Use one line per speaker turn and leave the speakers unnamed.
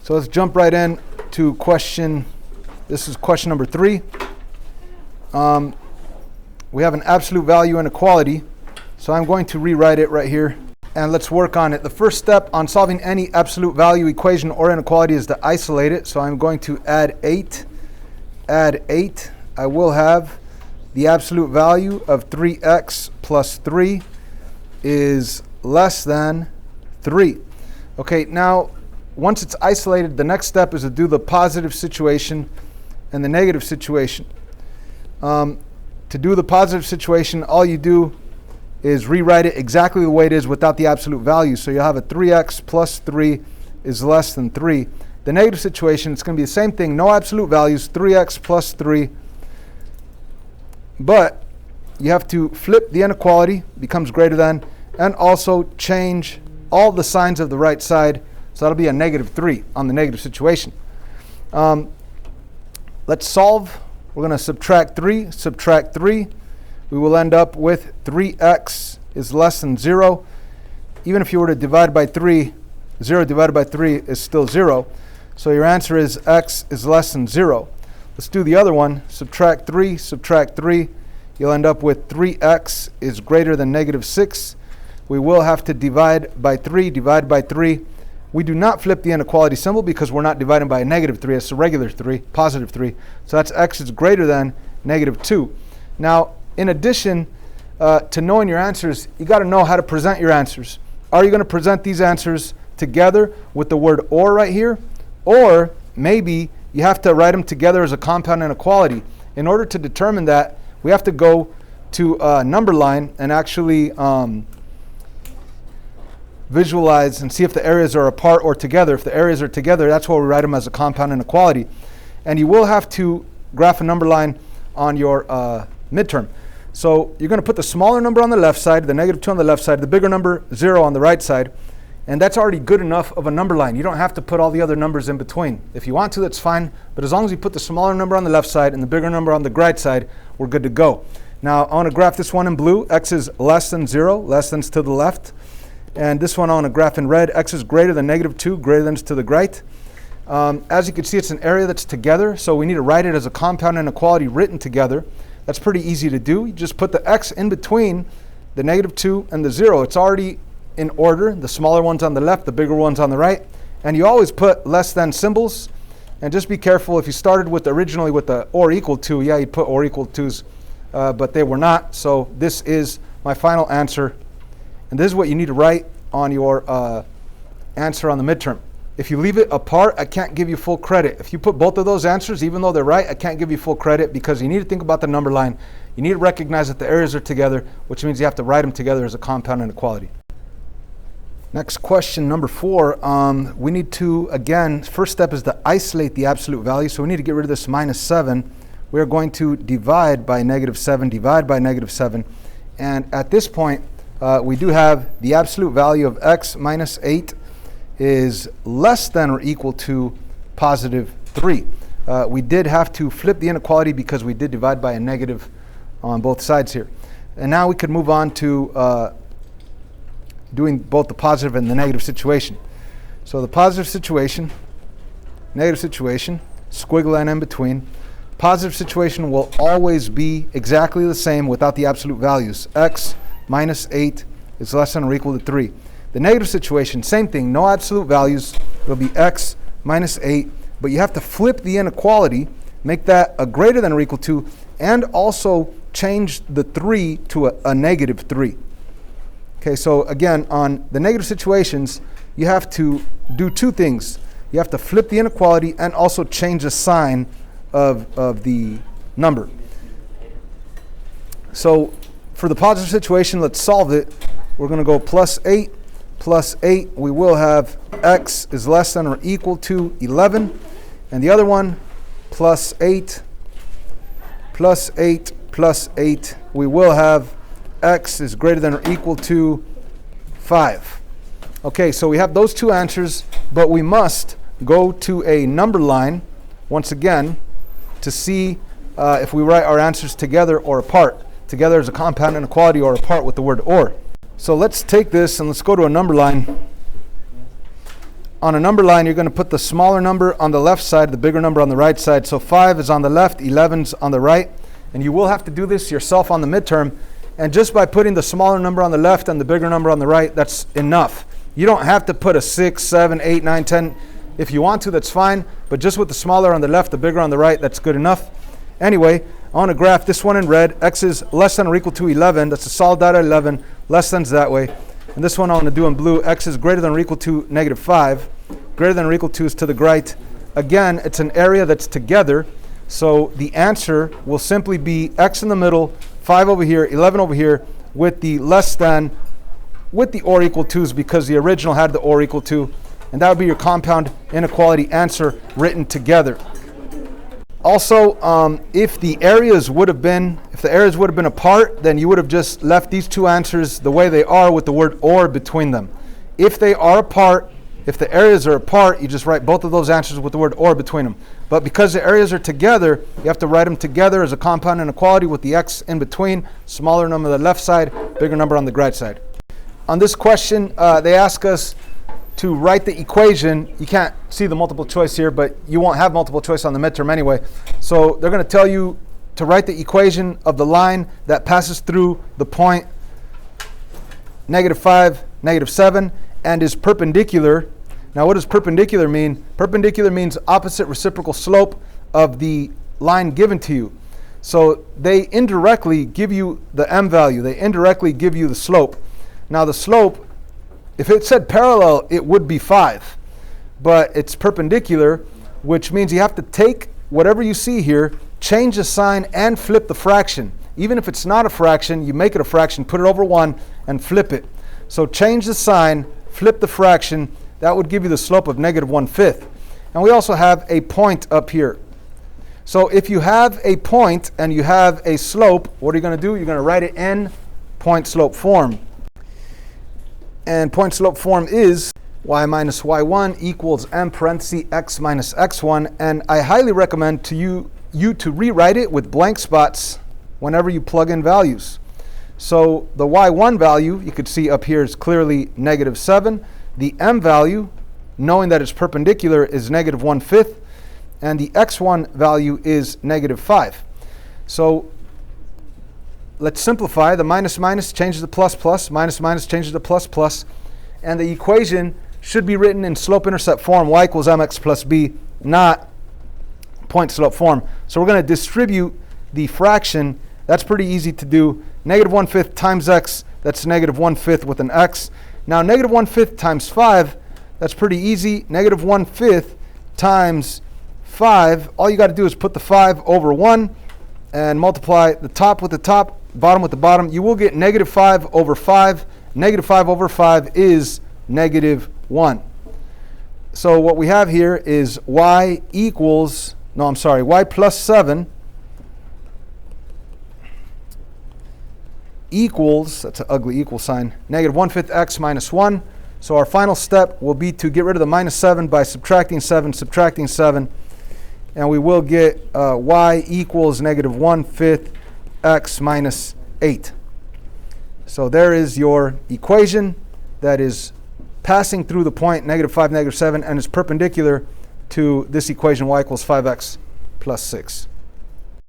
So let's jump right in to question. This is question number 3. We have an absolute value inequality. So I'm going to rewrite it right here. And let's work on it. The first step on solving any absolute value equation or inequality is to isolate it. So I'm going to add 8. Add 8. I will have the absolute value of 3x plus 3 is less than 3. Okay, now once it's isolated, the next step is to do the positive situation and the negative situation. To do the positive situation, all you do is rewrite it exactly the way it is without the absolute value. So you'll have a 3x plus 3 is less than 3. The negative situation, it's going to be the same thing, no absolute values, 3x plus 3. But you have to flip the inequality, becomes greater than, and also change all the signs of the right side. So that'll be a negative 3 on the negative situation. Let's solve. We're going to subtract 3. We will end up with 3x is less than 0. Even if you were to divide by 3, 0 divided by 3 is still 0. So your answer is x is less than 0. Let's do the other one. Subtract 3. You'll end up with 3x is greater than negative 6. We will have to divide by 3. We do not flip the inequality symbol because we're not dividing by a negative 3. It's a regular 3, positive 3. So that's x is greater than negative 2. Now, in addition to knowing your answers, you got to know how to present your answers. Are you going to present these answers together with the word or right here? Or maybe you have to write them together as a compound inequality. In order to determine that, we have to go to a number line and actually visualize and see if the areas are apart or together. If the areas are together, that's why we write them as a compound inequality. And you will have to graph a number line on your midterm. So you're going to put the smaller number on the left side, the negative 2 on the left side, the bigger number 0 on the right side. And that's already good enough of a number line. You don't have to put all the other numbers in between. If you want to, that's fine. But as long as you put the smaller number on the left side and the bigger number on the right side, we're good to go. Now I want to graph this one in blue. X is less than 0, less than's to the left. And this one I want to graph in red. X is greater than negative 2, greater than's to the right. As you can see, it's an area that's together. So we need to write it as a compound inequality written together. That's pretty easy to do. You just put the x in between the negative 2 and the 0. It's already in order. The smaller one's on the left, the bigger one's on the right. And you always put less than symbols. And just be careful if you started with originally with the or equal to, yeah, you'd put or equal to's, but they were not. So this is my final answer. And this is what you need to write on your answer on the midterm. If you leave it apart, I can't give you full credit. If you put both of those answers, even though they're right, I can't give you full credit because you need to think about the number line. You need to recognize that the areas are together, which means you have to write them together as a compound inequality. Next question, number 4. We need to, again, first step is to isolate the absolute value. So we need to get rid of this minus 7. We're going to divide by negative 7. And at this point, we do have the absolute value of x minus 8 is less than or equal to positive 3. We did have to flip the inequality because we did divide by a negative on both sides here. And now we could move on to doing both the positive and the negative situation. So the positive situation, negative situation, squiggly line in between. Positive situation will always be exactly the same without the absolute values. X minus 8 is less than or equal to 3. The negative situation, same thing, no absolute values. It'll be x minus 8, but you have to flip the inequality, make that a greater than or equal to, and also change the 3 to a negative 3. Okay, so again, on the negative situations, you have to do two things. You have to flip the inequality and also change the sign of the number. So for the positive situation, let's solve it. We're going to go plus 8. We will have x is less than or equal to 11. And the other one, plus 8. We will have x is greater than or equal to 5. Okay, so we have those two answers, but we must go to a number line once again to see if we write our answers together or apart. Together as a compound inequality or apart with the word or. So let's take this and let's go to a number line. on a number line, you're going to put the smaller number on the left side, the bigger number on the right side. So 5 is on the left, 11's on the right. And you will have to do this yourself on the midterm. And just by putting the smaller number on the left and the bigger number on the right, that's enough. You don't have to put a 6, 7, 8, 9, 10. If you want to, that's fine. But just with the smaller on the left, the bigger on the right, that's good enough. Anyway, I want to graph this one in red. X is less than or equal to 11. That's a solid dot at 11. Less than's that way. And this one I want to do in blue. X is greater than or equal to negative 5. Greater than or equal to is to the right. Again, it's an area that's together. So the answer will simply be X in the middle, 5 over here, 11 over here, with the less than, with the or equal to's, because the original had the or equal to. And that would be your compound inequality answer written together. Also, if the areas would have been apart, then you would have just left these two answers the way they are with the word or between them. If they are apart, if the areas are apart, you just write both of those answers with the word or between them. But because the areas are together, you have to write them together as a compound inequality with the x in between, smaller number on the left side, bigger number on the right side. On this question, they ask us to write the equation. You can't see the multiple choice here, but you won't have multiple choice on the midterm anyway. So they're going to tell you to write the equation of the line that passes through the point -5, -7, and is perpendicular. Now, what does perpendicular mean? Perpendicular means opposite reciprocal slope of the line given to you. So they indirectly give you the m value. They indirectly give you the slope. Now, the slope, if it said parallel, it would be 5. But it's perpendicular, which means you have to take whatever you see here, change the sign, and flip the fraction. Even if it's not a fraction, you make it a fraction, put it over 1, and flip it. So change the sign, flip the fraction. That would give you the slope of -1/5. And we also have a point up here. So if you have a point and you have a slope, what are you going to do? You're going to write it in point-slope form. And point-slope form is y minus y1 equals m parentheses x minus x1. And I highly recommend to you to rewrite it with blank spots whenever you plug in values. So the y1 value, you could see up here, is clearly -7. The m value, knowing that it's perpendicular, is -1/5. And the x1 value is -5. So let's simplify. The minus minus changes to plus plus, minus minus changes to plus plus, and the equation should be written in slope-intercept form, y equals mx plus b, not point-slope form. So we're going to distribute the fraction. That's pretty easy to do. -1/5 times x, that's -1/5 with an x. Now -1/5 times 5, that's pretty easy. -1/5 times 5, all you got to do is put the 5 over 1 and multiply the top with the top, bottom with the bottom. You will get -5 over 5. -5 over 5 is -1. So what we have here is y plus 7 equals, that's an ugly equal sign, -1/5 x minus 1. So our final step will be to get rid of the -7 by subtracting 7, and we will get y equals -1/5 x minus 8. So there is your equation that is passing through the point -5, -7, and is perpendicular to this equation, y equals 5x plus 6.